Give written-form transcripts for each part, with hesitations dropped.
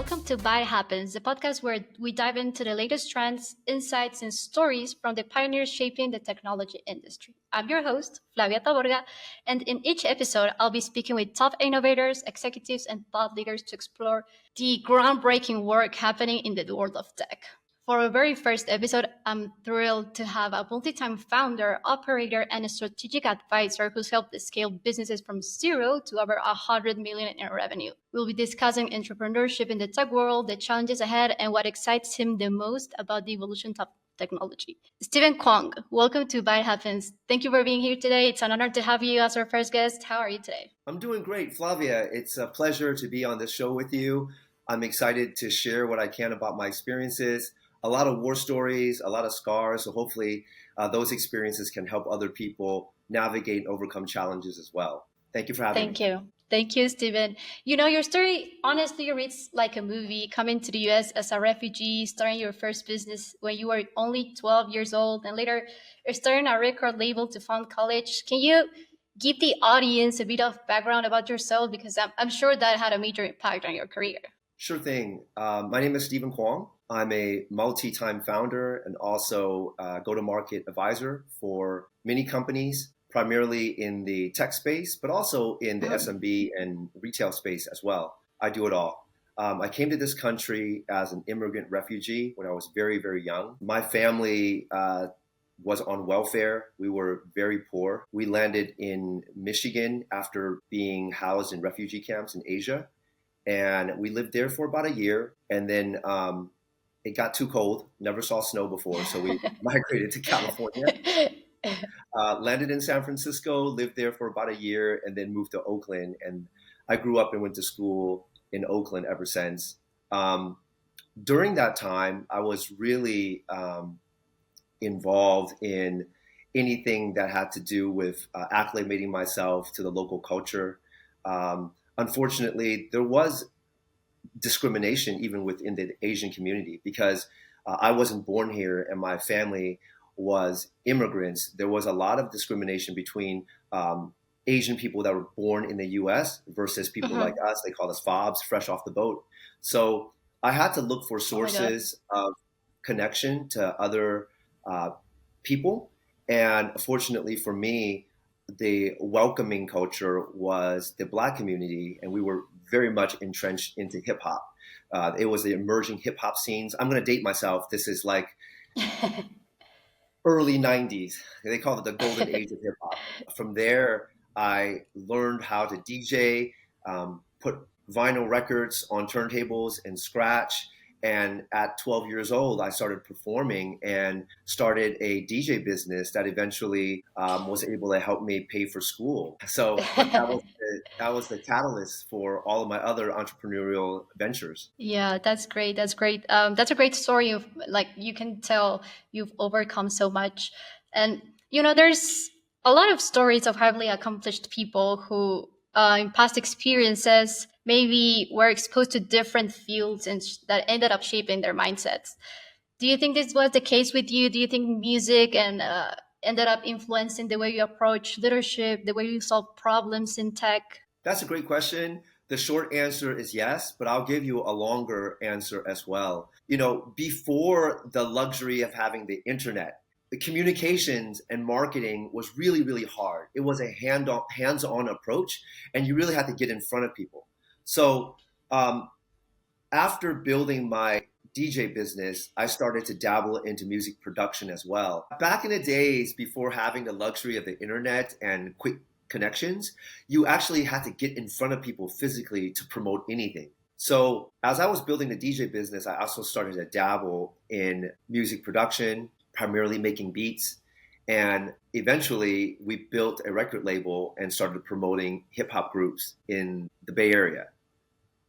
welcome to Byte Happens, the podcast where we dive into the latest trends, insights, and stories from the pioneers shaping the technology industry. I'm your host, Flavia Taborga, and in each episode, I'll be speaking with top innovators, executives, and thought leaders to explore the groundbreaking work happening in the world of tech. For our very first episode, I'm thrilled to have a multi-time founder, operator, and a strategic advisor who's helped scale businesses from zero to over 100 million in revenue. We'll be discussing entrepreneurship in the tech world, the challenges ahead, and what excites him the most about the evolution of technology. Stephen Kwong, welcome to Byte Happens. Thank you for being here today. It's an honor to have you as our first guest. How are you today? I'm doing great, Flavia. It's a pleasure to be on this show with you. I'm excited to share what I can about my experiences. A lot of war stories, a lot of scars. So hopefully those experiences can help other people navigate and overcome challenges as well. Thank you for having me. Thank you, Stephen. You know, your story honestly reads like a movie, coming to the US as a refugee, starting your first business when you were only 12 years old, and later starting a record label to fund college. Can you give the audience a bit of background about yourself? Because I'm sure that had a major impact on your career. Sure thing. My name is Stephen Kwong. I'm a multi-time founder and also go-to-market advisor for many companies, primarily in the tech space, but also in the SMB and retail space as well. I do it all. I came to this country as an immigrant refugee when I was very, very young. My family was on welfare. We were very poor. We landed in Michigan after being housed in refugee camps in Asia. And we lived there for about a year. And then it got too cold, never saw snow before, so we migrated to California, landed in San Francisco, lived there for about a year, and then moved to Oakland. And I grew up and went to school in Oakland ever since. During that time, I was really involved in anything that had to do with acclimating myself to the local culture. Unfortunately, there was discrimination even within the Asian community because I wasn't born here and my family was immigrants. There was a lot of discrimination between Asian people that were born in the US versus people like us. They call us Forbes, fresh off the boat. So I had to look for sources of connection to other people. And fortunately for me, the welcoming culture was the Black community, and we were very much entrenched into hip hop. It was the emerging hip hop scenes. I'm going to date myself. This is like early 90s. They call it the golden age of hip hop. From there, I learned how to DJ, put vinyl records on turntables and scratch. And at 12 years old, I started performing and started a DJ business that eventually was able to help me pay for school. So that was the catalyst for all of my other entrepreneurial ventures. Yeah, that's great. That's great. That's a great story of, like, you can tell you've overcome so much. And, you know, there's a lot of stories of highly accomplished people who in past experiences maybe were exposed to different fields and that ended up shaping their mindsets. Do you think this was the case with you? Do you think music and ended up influencing the way you approach leadership, the way you solve problems in tech? That's a great question. The short answer is yes, but I'll give you a longer answer as well. You know, before the luxury of having the internet, the communications and marketing was really, really hard. It was a hands-on approach, and you really had to get in front of people. So after building my DJ business, I started to dabble into music production as well. Back in the days before having the luxury of the internet and quick connections, you actually had to get in front of people physically to promote anything. So as I was building the DJ business, I also started to dabble in music production, primarily making beats. And eventually we built a record label and started promoting hip hop groups in the Bay Area.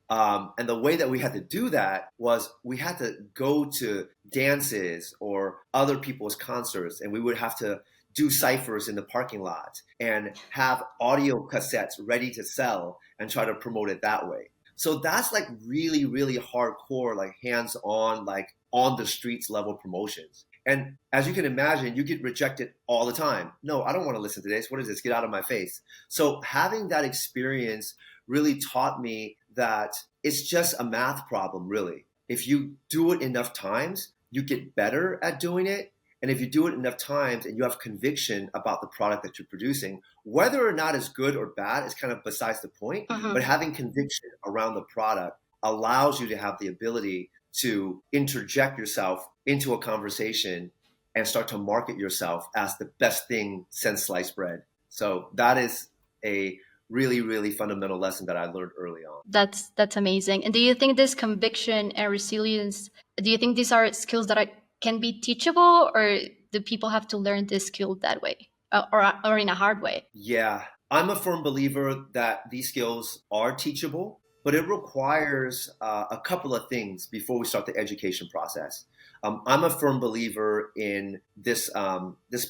And the way that we had to do that was we had to go to dances or other people's concerts, and we would have to do ciphers in the parking lot and have audio cassettes ready to sell and try to promote it that way. So that's like really, really hardcore, like hands-on, like on the streets level promotions. And as you can imagine, you get rejected all the time. No, I don't want to listen to this. What is this? Get out of my face. So having that experience really taught me that it's just a math problem, really. If you do it enough times, you get better at doing it. And if you do it enough times and you have conviction about the product that you're producing, whether or not it's good or bad is kind of besides the point. But having conviction around the product allows you to have the ability to interject yourself into a conversation and start to market yourself as the best thing since sliced bread. So that is a really, really fundamental lesson that I learned early on. That's amazing. And do you think this conviction and resilience, do you think these are skills that can be teachable, or do people have to learn this skill that way, or in a hard way? Yeah, I'm a firm believer that these skills are teachable, but it requires a couple of things before we start the education process. I'm a firm believer in this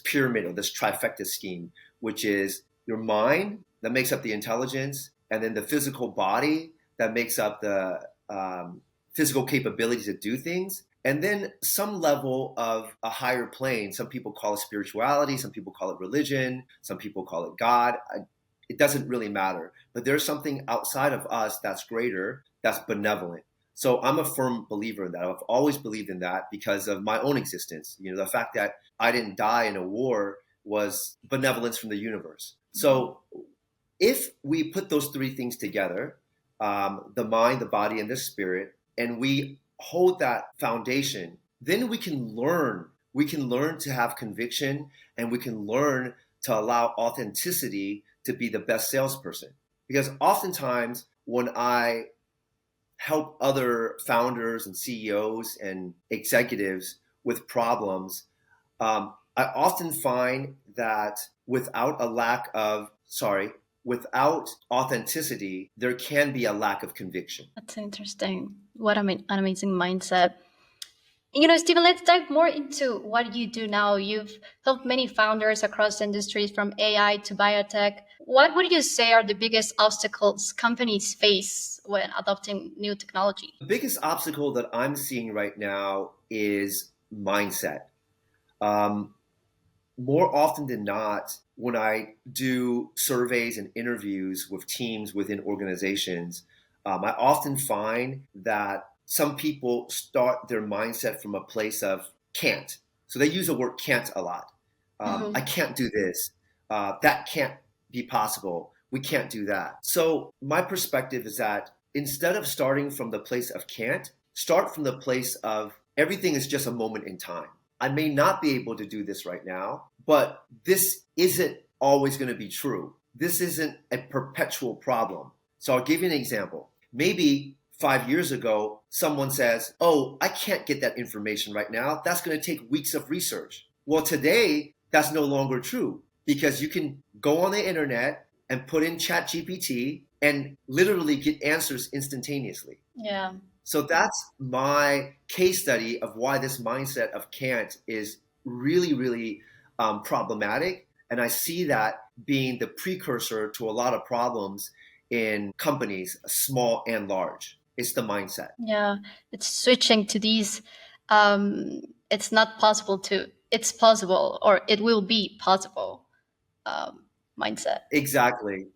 pyramid or this trifecta scheme, which is your mind that makes up the intelligence, and then the physical body that makes up the physical capability to do things, and then some level of a higher plane. Some people call it spirituality, some people call it religion, some people call it God. It doesn't really matter. But there's something outside of us that's greater, that's benevolent. So I'm a firm believer in that. I've always believed in that because of my own existence. You know, the fact that I didn't die in a war was benevolence from the universe. So if we put those three things together, the mind, the body, and the spirit, and we hold that foundation, then we can learn. We can learn to have conviction, and we can learn to allow authenticity to be the best salesperson. Because oftentimes when I help other founders and CEOs and executives with problems, I often find that without authenticity, there can be a lack of conviction. That's interesting. What an amazing mindset. You know, Stephen, let's dive more into what you do now. You've helped many founders across industries from AI to biotech. What would you say are the biggest obstacles companies face when adopting new technology? The biggest obstacle that I'm seeing right now is mindset. More often than not, when I do surveys and interviews with teams within organizations, I often find that some people start their mindset from a place of can't. So they use the word can't a lot. I can't do this. That can't be possible. We can't do that. So my perspective is that instead of starting from the place of can't, start from the place of everything is just a moment in time. I may not be able to do this right now, but this isn't always going to be true. This isn't a perpetual problem. So I'll give you an example. Maybe 5 years ago, someone says, oh, I can't get that information right now. That's going to take weeks of research. Well, today, that's no longer true because you can go on the internet and put in ChatGPT and literally get answers instantaneously. Yeah. So that's my case study of why this mindset of can't is really, really problematic. And I see that being the precursor to a lot of problems in companies, small and large. It's the mindset. Yeah, it's switching to these, it's not possible to, it's possible, or it will be possible mindset. Exactly.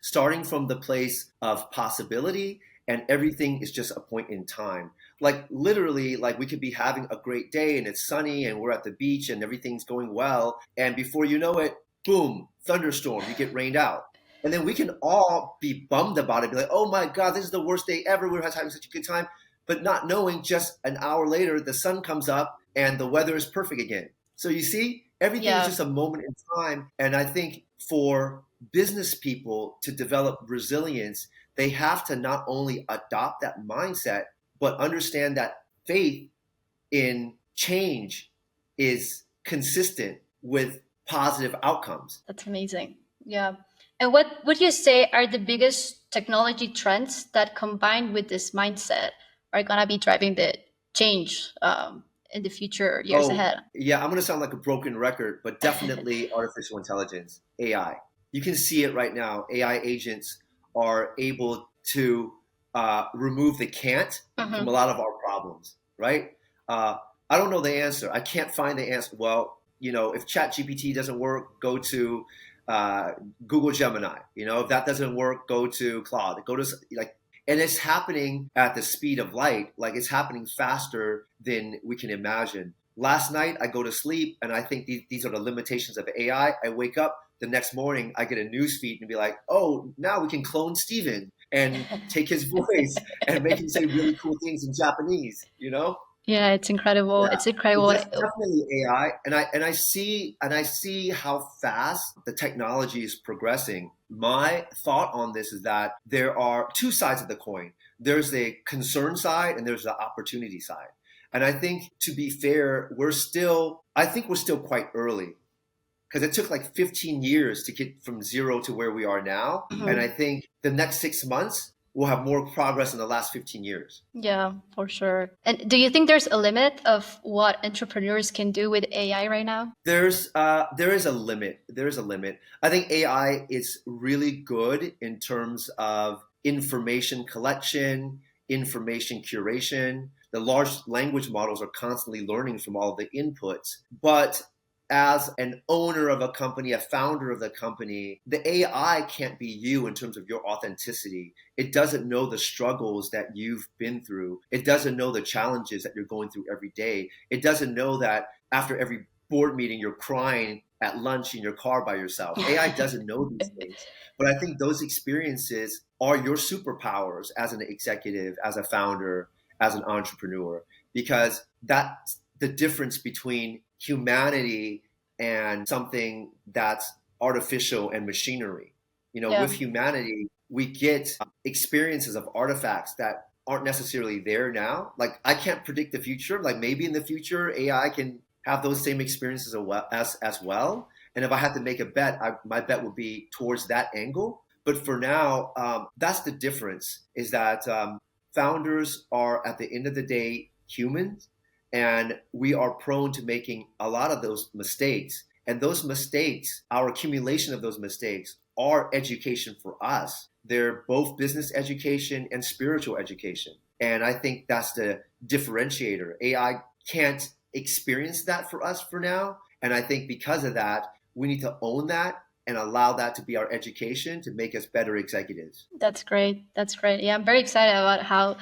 Starting from the place of possibility, and everything is just a point in time. Like literally, like we could be having a great day and it's sunny and we're at the beach and everything's going well. And before you know it, boom, thunderstorm, you get rained out. And then we can all be bummed about it, be like, oh my God, this is the worst day ever. We're having such a good time. But not knowing just an hour later, the sun comes up and the weather is perfect again. So you see, everything is just a moment in time. And I think for business people to develop resilience, they have to not only adopt that mindset, but understand that faith in change is consistent with positive outcomes. That's amazing. Yeah. And what would you say are the biggest technology trends that combined with this mindset are going to be driving the change in the future years ahead? Yeah, I'm going to sound like a broken record, but definitely artificial intelligence, AI. You can see it right now. AI agents are able to remove the can't from a lot of our problems, right? I don't know the answer. I can't find the answer. Well, you know, if ChatGPT doesn't work, go to Google Gemini. You know, if that doesn't work, go to Claude. Go to like And it's happening at the speed of light. Like it's happening faster than we can imagine. Last night, I go to sleep and I think these are the limitations of AI. I wake up the next morning, I get a news feed and be like, oh, now we can clone Steven and take his voice and make him say really cool things in Japanese, you know? Yeah, it's incredible. Yeah. It's So incredible. that's definitely AI. And I see how fast the technology is progressing. My thought on this is that there are two sides of the coin. There's the concern side and there's the opportunity side. And I think, to be fair, I think we're still quite early because it took like 15 years to get from zero to where we are now. And I think the next 6 months we'll have more progress in the last 15 years. Yeah, for sure. And do you think there's a limit of what entrepreneurs can do with AI right now? There is a limit. There is a limit. I think AI is really good in terms of information collection, information curation. The large language models are constantly learning from all the inputs. But as an owner of a company, a founder of the company, the AI can't be you in terms of your authenticity. It doesn't know the struggles that you've been through. It doesn't know the challenges that you're going through every day. It doesn't know that after every board meeting, you're crying at lunch in your car by yourself. AI doesn't know these things. But I think those experiences are your superpowers as an executive, as a founder, as an entrepreneur, because that's the difference between humanity and something that's artificial and machinery. Yeah. With humanity, we get experiences of artifacts that aren't necessarily there now. Like I can't predict the future. Like maybe in the future, AI can have those same experiences as well. And if I had to make a bet, my bet would be towards that angle. But for now, that's the difference, is that founders are, at the end of the day, humans, and we are prone to making a lot of those mistakes. And those mistakes, our accumulation of those mistakes, are education for us. They're both business education and spiritual education. And I think that's the differentiator. AI can't experience that for us for now. And I think because of that, we need to own that and allow that to be our education to make us better executives. That's great. That's great. Yeah, I'm very excited about how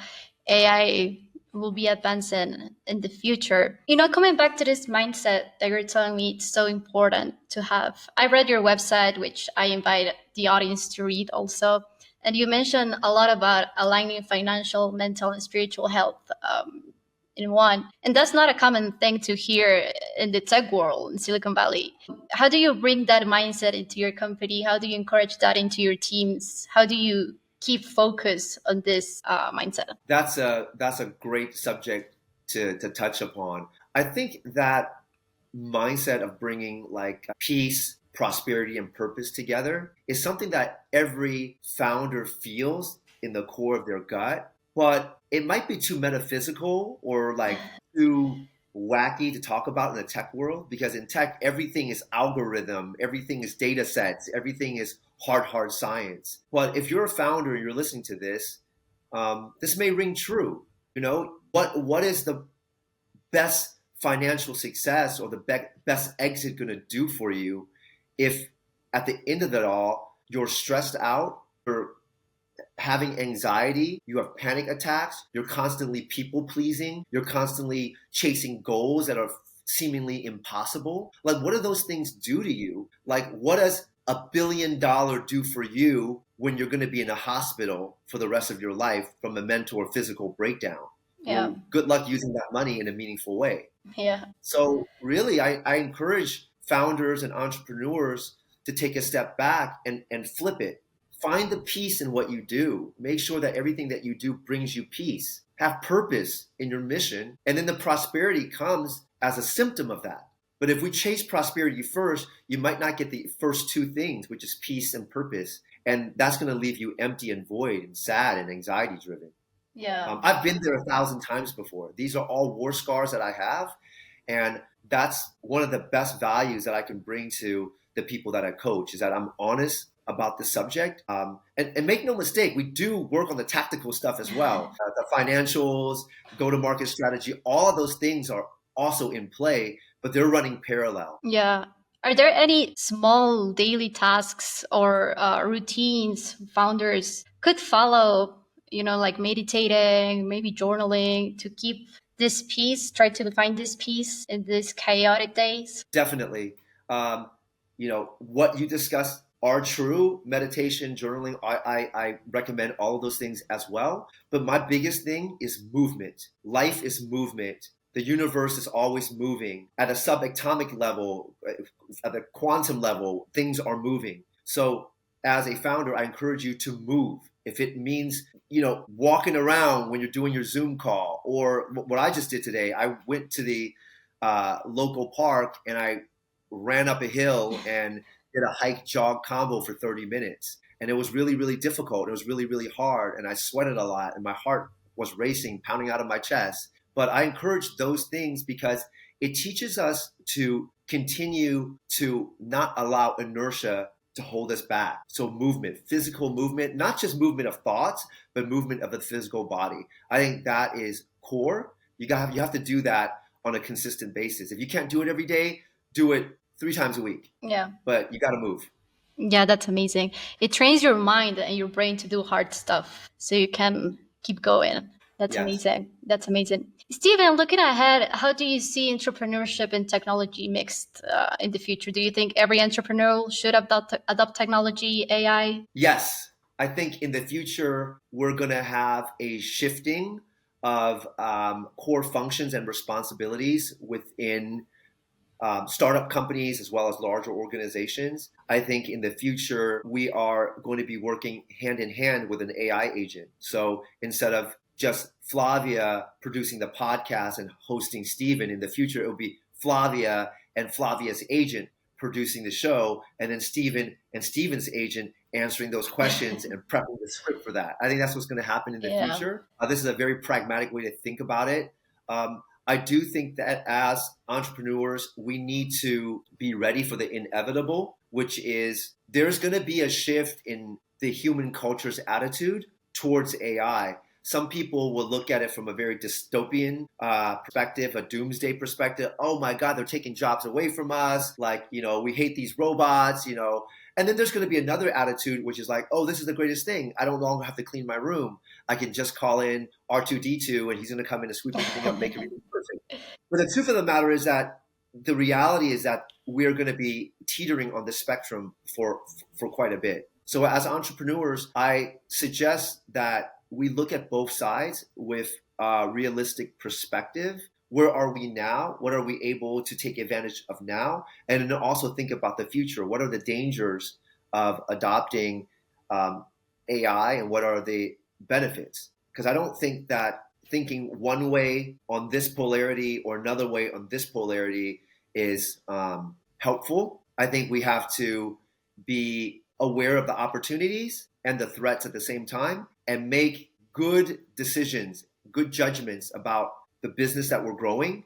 AI will be advancing in the future. Coming back to this mindset that you're telling me, it's so important to have. I read your website, which I invite the audience to read also. And you mentioned a lot about aligning financial, mental, and spiritual health in one. And that's not a common thing to hear in the tech world in Silicon Valley. How do you bring that mindset into your company? How do you encourage that into your teams? How do you keep focus on this mindset? That's a great subject to touch upon. I think that mindset of bringing like peace, prosperity, and purpose together is something that every founder feels in the core of their gut, but it might be too metaphysical or like too wacky to talk about in the tech world, because in tech, everything is algorithm, everything is data sets, everything is hard science. But if you're a founder and you're listening to this, this may ring true. What is the best financial success or the best exit going to do for you if at the end of it all, you're stressed out, you're having anxiety, you have panic attacks, you're constantly people pleasing, you're constantly chasing goals that are seemingly impossible? Like, what do those things do to you? Like, what does $1 billion do for you when you're going to be in a hospital for the rest of your life from a mental or physical breakdown? Yeah. Good luck using that money in a meaningful way. Yeah. So really, I encourage founders and entrepreneurs to take a step back and flip it. Find the peace in what you do. Make sure that everything that you do brings you peace. Have purpose in your mission. And then the prosperity comes as a symptom of that. But if we chase prosperity first, you might not get the first two things, which is peace and purpose. And that's going to leave you empty and void and sad and anxiety driven. Yeah. I've been there 1,000 times before. These are all war scars that I have. And that's one of the best values that I can bring to the people that I coach, is that I'm honest about the subject. And make no mistake, we do work on the tactical stuff as well. The financials, go-to-market strategy, all of those things are also in play, but they're running parallel. Yeah. Are there any small daily tasks or routines founders could follow like meditating, maybe journaling to keep this peace, try to find this peace in these chaotic days? Definitely. Um, what you discussed are true. Meditation, journaling, I recommend all of those things as well. But my biggest thing is movement. Life is movement. The universe is always moving. At a subatomic level, at the quantum level, things are moving. So as a founder, I encourage you to move. If it means, walking around when you're doing your Zoom call, or what I just did today, I went to the local park and I ran up a hill and did a hike jog combo for 30 minutes. And it was really, really difficult. It was really, really hard. And I sweated a lot and my heart was racing, pounding out of my chest. But I encourage those things because it teaches us to continue to not allow inertia to hold us back. So movement, physical movement, not just movement of thoughts, but movement of the physical body. I think that is core. You have to do that on a consistent basis. If you can't do it every day, do it 3 times a week. Yeah. But you got to move. Yeah, that's amazing. It trains your mind and your brain to do hard stuff so you can keep going. That's Yes. amazing. That's amazing. Steven, looking ahead, how do you see entrepreneurship and technology mixed in the future? Do you think every entrepreneur should adopt technology, AI? Yes. I think in the future, we're going to have a shifting of core functions and responsibilities within startup companies as well as larger organizations. I think in the future, we are going to be working hand in hand with an AI agent. So instead of just Flavia producing the podcast and hosting Steven, in the future, it will be Flavia and Flavia's agent producing the show, and then Steven and Steven's agent answering those questions and prepping the script for that. I think that's what's going to happen in the future. This is a very pragmatic way to think about it. I do think that as entrepreneurs, we need to be ready for the inevitable, which is there's going to be a shift in the human culture's attitude towards AI. Some people will look at it from a very dystopian perspective, a doomsday perspective. Oh my God, they're taking jobs away from us. Like, we hate these robots, And then there's going to be another attitude, which is like, oh, this is the greatest thing. I don't longer have to clean my room. I can just call in R2D2 and he's going to come in and sweep everything up, make everything perfect. But the truth of the matter is that the reality is that we're going to be teetering on the spectrum for quite a bit. So as entrepreneurs, I suggest that we look at both sides with a realistic perspective. Where are we now? What are we able to take advantage of now? And then also think about the future. What are the dangers of adopting AI and what are the benefits? Because I don't think that thinking one way on this polarity or another way on this polarity is helpful. I think we have to be aware of the opportunities and the threats at the same time and make good decisions, good judgments about the business that we're growing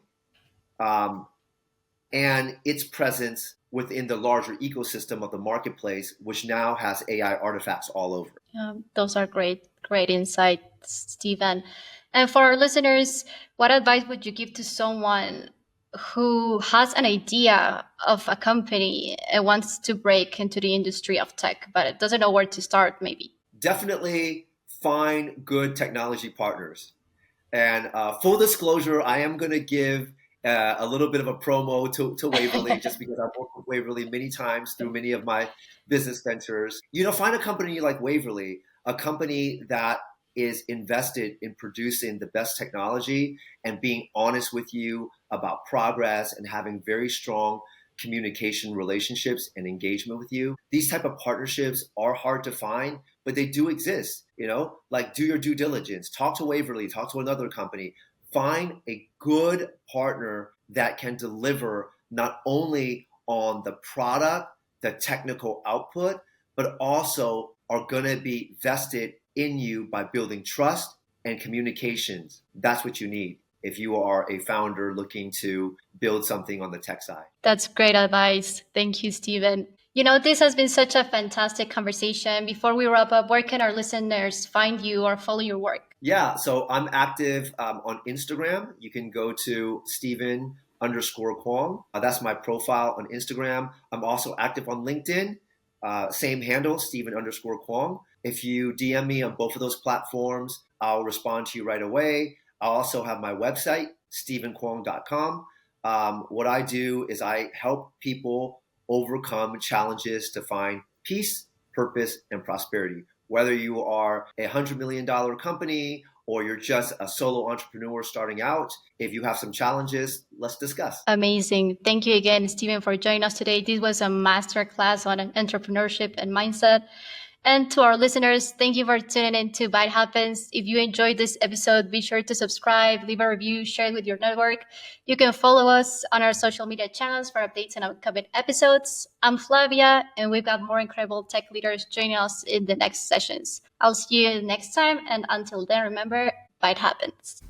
and its presence within the larger ecosystem of the marketplace, which now has AI artifacts all over. Those are great insights, Stephen. And for our listeners, what advice would you give to someone who has an idea of a company and wants to break into the industry of tech, but doesn't know where to start, maybe? Definitely find good technology partners. And full disclosure, I am going to give a little bit of a promo to Waverley just because I've worked with Waverley many times through many of my business ventures. Find a company like Waverley, a company that is invested in producing the best technology and being honest with you about progress and having very strong communication relationships and engagement with you. These type of partnerships are hard to find, but they do exist. Like do your due diligence, talk to Waverley, talk to another company, find a good partner that can deliver not only on the product, the technical output, but also are going to be vested in you by building trust and communications. That's what you need if you are a founder looking to build something on the tech side. That's great advice. Thank you, Stephen. This has been such a fantastic conversation. Before we wrap up, where can our listeners find you or follow your work? Yeah, so I'm active on Instagram. You can go to Steven_Kwong. That's my profile on Instagram. I'm also active on LinkedIn. Same handle, Steven_Kwong. If you DM me on both of those platforms, I'll respond to you right away. I'll also have my website, stephenkwong.com. What I do is I help people overcome challenges to find peace, purpose, and prosperity. Whether you are a $100 million company or you're just a solo entrepreneur starting out, if you have some challenges, let's discuss. Amazing. Thank you again, Stephen, for joining us today. This was a masterclass on entrepreneurship and mindset. And to our listeners, thank you for tuning in to Byte Happens. If you enjoyed this episode, be sure to subscribe, leave a review, share it with your network. You can follow us on our social media channels for updates and upcoming episodes. I'm Flavia, and we've got more incredible tech leaders joining us in the next sessions. I'll see you next time, and until then, remember, Byte Happens.